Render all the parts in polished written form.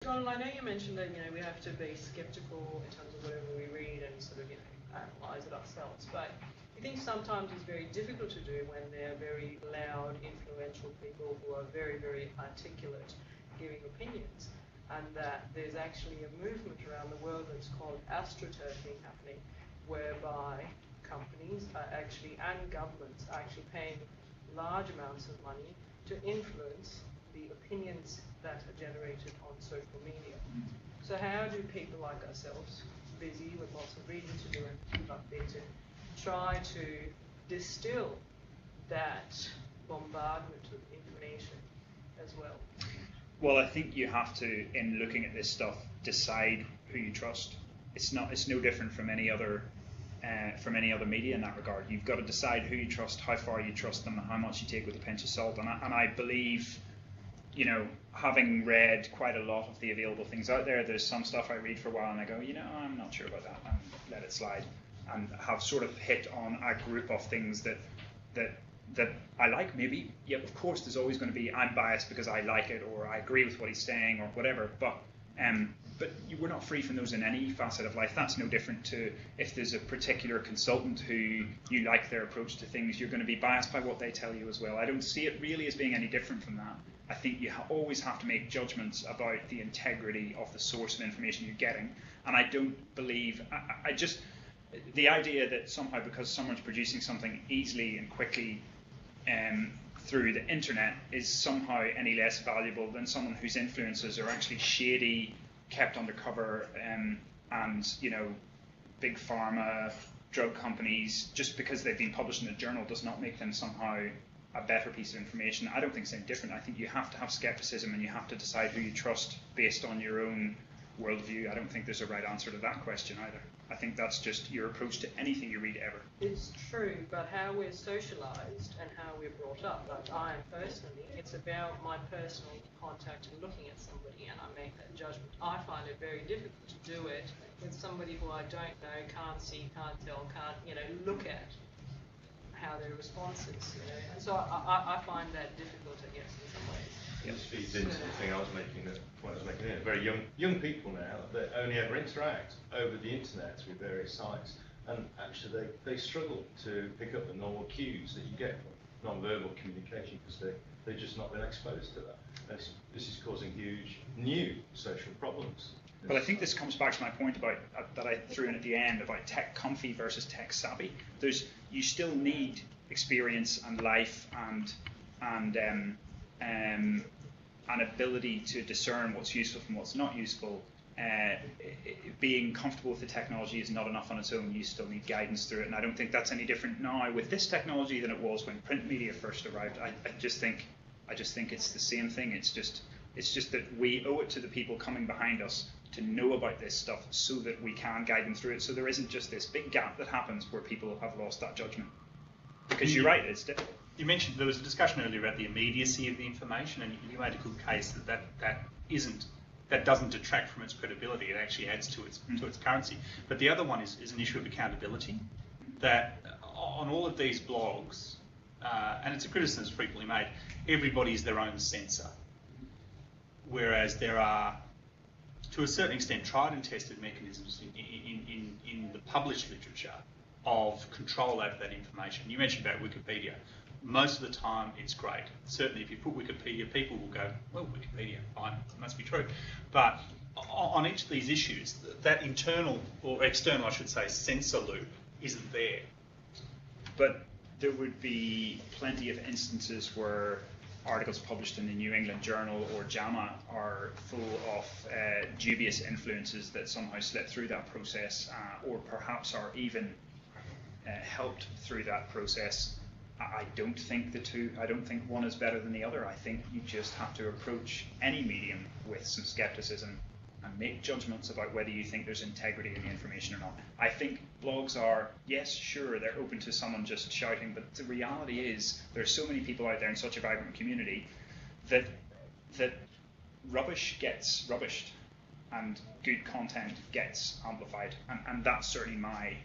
Donald, I know you mentioned that we have to be skeptical in terms of whatever we read and sort of analyse it ourselves, but I think sometimes it's very difficult to do when they're very loud, influential people who are very, very articulate, giving opinions, and that there's actually a movement around the world that's called astroturfing happening, whereby companies are actually, and governments are actually paying large amounts of money to influence the opinions that are generated on social media. So how do people like ourselves, busy with lots of reading to do and keep updated, try to distill that bombardment of information as well? Well, I think you have to, in looking at this stuff, decide who you trust. It's no different from any other media in that regard. You've got to decide who you trust, how far you trust them, and how much you take with a pinch of salt. And I believe, having read quite a lot of the available things out there, there's some stuff I read for a while and I go, I'm not sure about that, and let it slide. And have sort of hit on a group of things that I like. Maybe, yeah, of course, there's always going to be, I'm biased because I like it, or I agree with what he's saying, or whatever. But we're not free from those in any facet of life. That's no different to if there's a particular consultant who you like their approach to things, you're going to be biased by what they tell you as well. I don't see it really as being any different from that. I think you always have to make judgments about the integrity of the source of information you're getting. And I don't believe, the idea that somehow because someone's producing something easily and quickly through the internet is somehow any less valuable than someone whose influences are actually shady, kept undercover, and big pharma, drug companies, just because they've been published in a journal does not make them somehow a better piece of information. I don't think it's any different. I think you have to have skepticism and you have to decide who you trust based on your own worldview. I don't think there's a right answer to that question either. I think that's just your approach to anything you read ever. It's true, but how we're socialised and how we're brought up, like I am personally, it's about my personal contact and looking at somebody and I make that judgment. I find it very difficult to do it with somebody who I don't know, can't see, can't tell, can't, look at how their response is, And so I find that difficult, I guess, in some ways. This feeds into the thing I was making, the point I was making earlier. Very young people now that only ever interact over the internet with various sites, and actually they struggle to pick up the normal cues that you get from non-verbal communication because they've just not been exposed to that. This is causing huge new social problems. But I think this comes back to my point about that I threw in at the end about tech comfy versus tech savvy. You still need experience and life and an ability to discern what's useful from what's not useful. Being comfortable with the technology is not enough on its own. You still need guidance through it, and I don't think that's any different now with this technology than it was when print media first arrived. I just think it's the same thing. It's just that we owe it to the people coming behind us to know about this stuff so that we can guide them through it. So there isn't just this big gap that happens where people have lost that judgment. Because you're right, it's difficult. You mentioned there was a discussion earlier about the immediacy of the information, and you made a good case that doesn't detract from its credibility. It actually adds to its currency. But the other one is an issue of accountability. That on all of these blogs, and it's a criticism that's frequently made, everybody is their own censor. Whereas there are, to a certain extent, tried and tested mechanisms in the published literature of control over that information. You mentioned about Wikipedia. Most of the time, it's great. Certainly, if you put Wikipedia, people will go, well, Wikipedia, fine, it must be true. But on each of these issues, that internal, or external, I should say, censor loop isn't there. But there would be plenty of instances where articles published in the New England Journal or JAMA are full of dubious influences that somehow slip through that process, or perhaps are even helped through that process. I don't think one is better than the other. I think you just have to approach any medium with some skepticism and make judgments about whether you think there's integrity in the information or not. I think blogs are, yes, sure, they're open to someone just shouting, but the reality is there's so many people out there in such a vibrant community that rubbish gets rubbished and good content gets amplified, and that's certainly my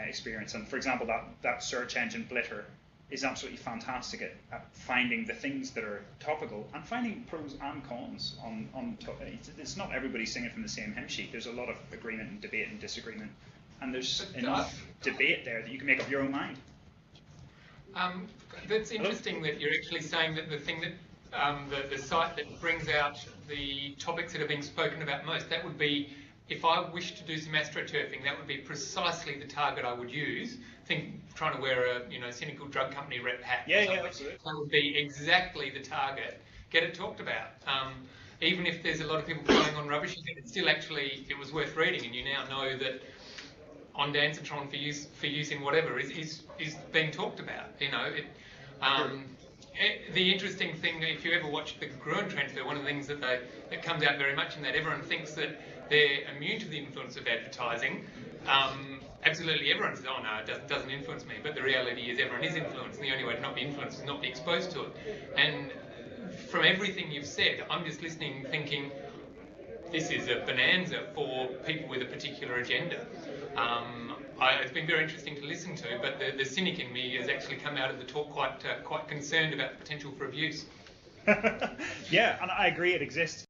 experience. And for example, that search engine Blitter is absolutely fantastic at finding the things that are topical and finding pros and cons on it's not everybody singing from the same hymn sheet. There's a lot of agreement and debate and disagreement, and there's enough debate there that you can make up your own mind. That's interesting that you're actually saying that the thing that the site that brings out the topics that are being spoken about most, that would be, if I wish to do some astroturfing, that would be precisely the target I would use. Think trying to wear a cynical drug company rep hat. Yeah, absolutely. That would be exactly the target. Get it talked about. Even if there's a lot of people going on rubbish, it's still actually, it was worth reading, and you now know that on Dancitron for use in whatever is being talked about. The interesting thing, if you ever watch the Gruen transfer, one of the things that comes out very much in that, everyone thinks that they're immune to the influence of advertising. Absolutely everyone says, oh no, it doesn't influence me, but the reality is everyone is influenced, and the only way to not be influenced is not be exposed to it. And from everything you've said, I'm just listening thinking, this is a bonanza for people with a particular agenda. It's been very interesting to listen to, but the cynic in me has actually come out of the talk quite concerned about the potential for abuse. Yeah, and I agree, it exists.